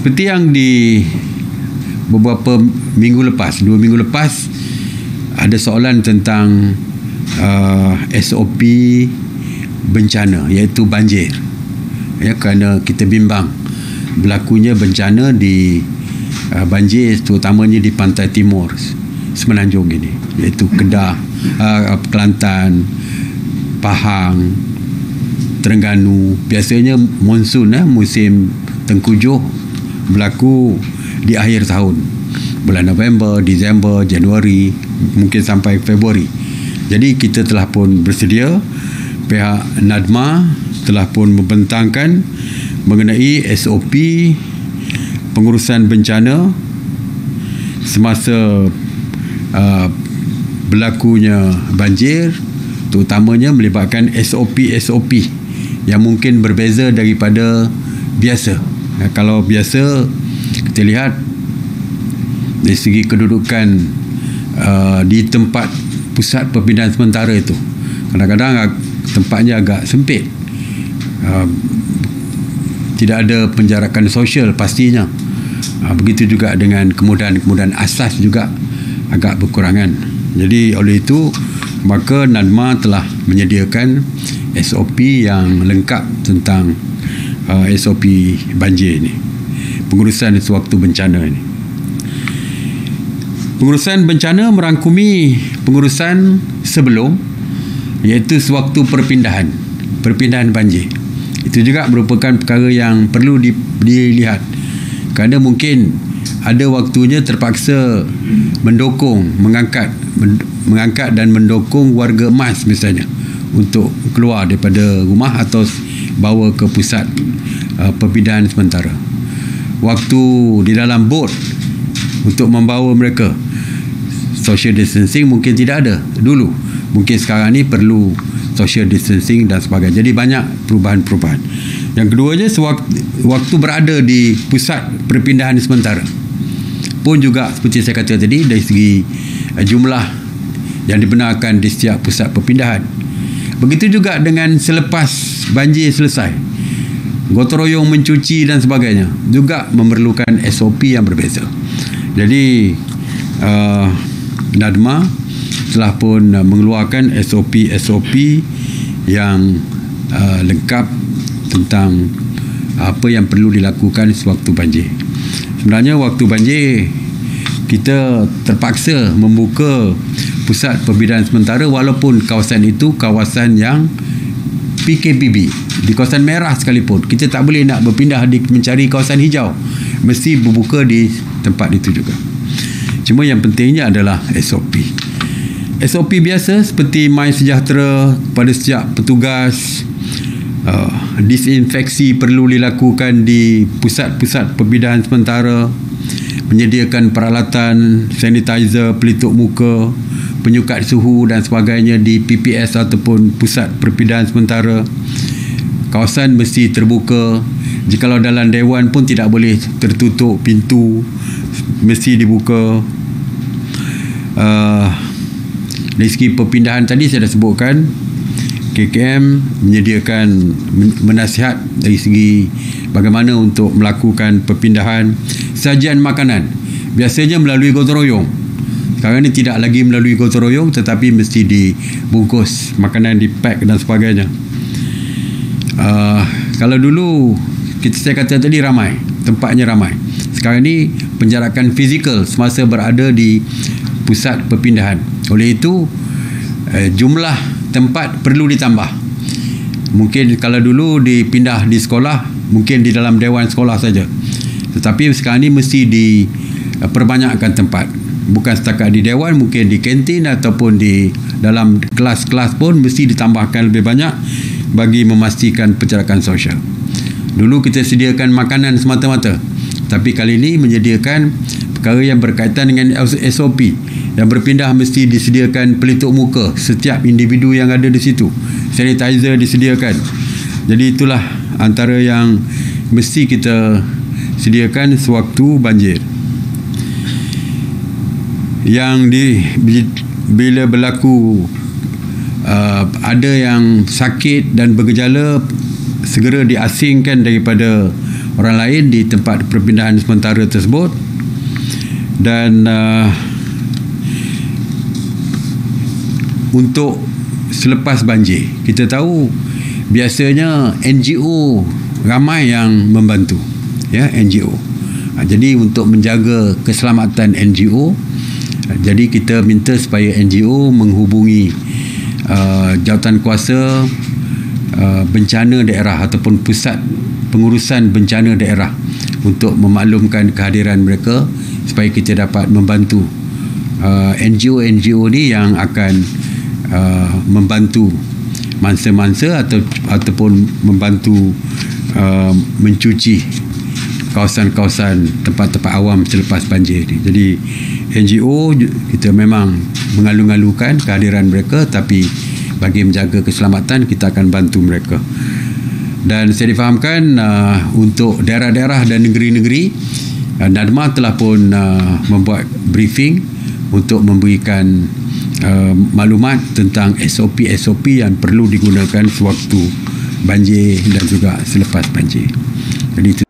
Seperti yang di beberapa minggu lepas, 2 minggu lepas, ada soalan tentang SOP bencana, iaitu banjir. Ya, kerana kita bimbang berlakunya bencana di banjir, terutamanya di pantai timur Semenanjung ini, iaitu Kedah, Kelantan, Pahang, Terengganu. Biasanya monsun, musim tengkujuh berlaku di akhir tahun, bulan November, Disember, Januari, mungkin sampai Februari. Jadi kita telah pun bersedia, pihak NADMA telah pun membentangkan mengenai SOP pengurusan bencana semasa berlakunya banjir, terutamanya melibatkan SOP yang mungkin berbeza daripada biasa. Kalau biasa kita lihat dari segi kedudukan di tempat pusat perpindahan sementara itu, kadang-kadang tempatnya agak sempit, tidak ada penjarakan sosial pastinya. Begitu juga dengan kemudahan asas juga agak berkurangan. Jadi oleh itu maka NADMA telah menyediakan SOP yang lengkap tentang SOP banjir ini, pengurusan sewaktu bencana ini. Pengurusan bencana merangkumi pengurusan sebelum, iaitu sewaktu perpindahan banjir. Itu juga merupakan perkara yang perlu dilihat, kerana mungkin ada waktunya terpaksa mengangkat dan mendukung warga emas misalnya untuk keluar daripada rumah atau bawa ke pusat perpindahan sementara. Waktu di dalam bot untuk membawa mereka, social distancing mungkin tidak ada dulu. Mungkin sekarang ni perlu social distancing dan sebagainya. Jadi banyak perubahan-perubahan. Yang keduanya, waktu berada di pusat perpindahan sementara pun juga seperti saya kata tadi, dari segi jumlah yang dibenarkan di setiap pusat perpindahan. Begitu juga dengan selepas banjir selesai, gotong royong mencuci dan sebagainya juga memerlukan SOP yang berbeza. Jadi NADMA telah pun mengeluarkan SOP yang lengkap tentang apa yang perlu dilakukan sewaktu banjir. Sebenarnya waktu banjir kita terpaksa membuka pusat perpindahan sementara walaupun kawasan itu kawasan yang PKPB, di kawasan merah sekalipun. Kita tak boleh nak berpindah mencari kawasan hijau, mesti berbuka di tempat itu juga. Cuma yang pentingnya adalah SOP biasa seperti MySejahtera pada setiap petugas. Disinfeksi perlu dilakukan di pusat-pusat perpindahan sementara, menyediakan peralatan sanitizer, pelitup muka, penyukat suhu dan sebagainya di PPS ataupun pusat perpindahan sementara. Kawasan mesti terbuka. Jikalau dalam dewan pun tidak boleh tertutup pintu, mesti dibuka. Dari segi perpindahan tadi saya dah sebutkan, KKM menyediakan menasihat dari segi bagaimana untuk melakukan perpindahan. Sajian makanan biasanya melalui gotong royong. Sekarang ni tidak lagi melalui gotong royong, tetapi mesti dibungkus makanan, dipack dan sebagainya. Kalau dulu saya kata tadi ramai, tempatnya ramai. Sekarang ni penjarakan fizikal semasa berada di pusat perpindahan. Oleh itu jumlah tempat perlu ditambah. Mungkin kalau dulu dipindah di sekolah, mungkin di dalam dewan sekolah saja. Tetapi sekarang ni mesti diperbanyakkan tempat. Bukan setakat di dewan, mungkin di kantin ataupun di dalam kelas-kelas pun mesti ditambahkan lebih banyak bagi memastikan penjarakan sosial. Dulu kita sediakan makanan semata-mata, tapi kali ini menyediakan perkara yang berkaitan dengan SOP. Yang berpindah mesti disediakan pelitup muka setiap individu yang ada di situ, sanitizer disediakan. Jadi itulah antara yang mesti kita sediakan sewaktu banjir. Bila berlaku ada yang sakit dan bergejala, segera diasingkan daripada orang lain di tempat perpindahan sementara tersebut. Dan untuk selepas banjir, kita tahu biasanya NGO ramai yang membantu, ya, NGO. Jadi untuk menjaga keselamatan NGO, jadi kita minta supaya NGO menghubungi jawatan kuasa bencana daerah ataupun pusat pengurusan bencana daerah untuk memaklumkan kehadiran mereka supaya kita dapat membantu NGO ni yang akan membantu mangsa-mangsa ataupun membantu mencuci kawasan-kawasan tempat-tempat awam selepas banjir ni. Jadi NGO kita memang mengalu-alukan kehadiran mereka, tapi bagi menjaga keselamatan kita akan bantu mereka. Dan saya difahamkan untuk daerah-daerah dan negeri-negeri, NADMA telah pun membuat briefing untuk memberikan maklumat tentang SOP-SOP yang perlu digunakan sewaktu banjir dan juga selepas banjir. Jadi itu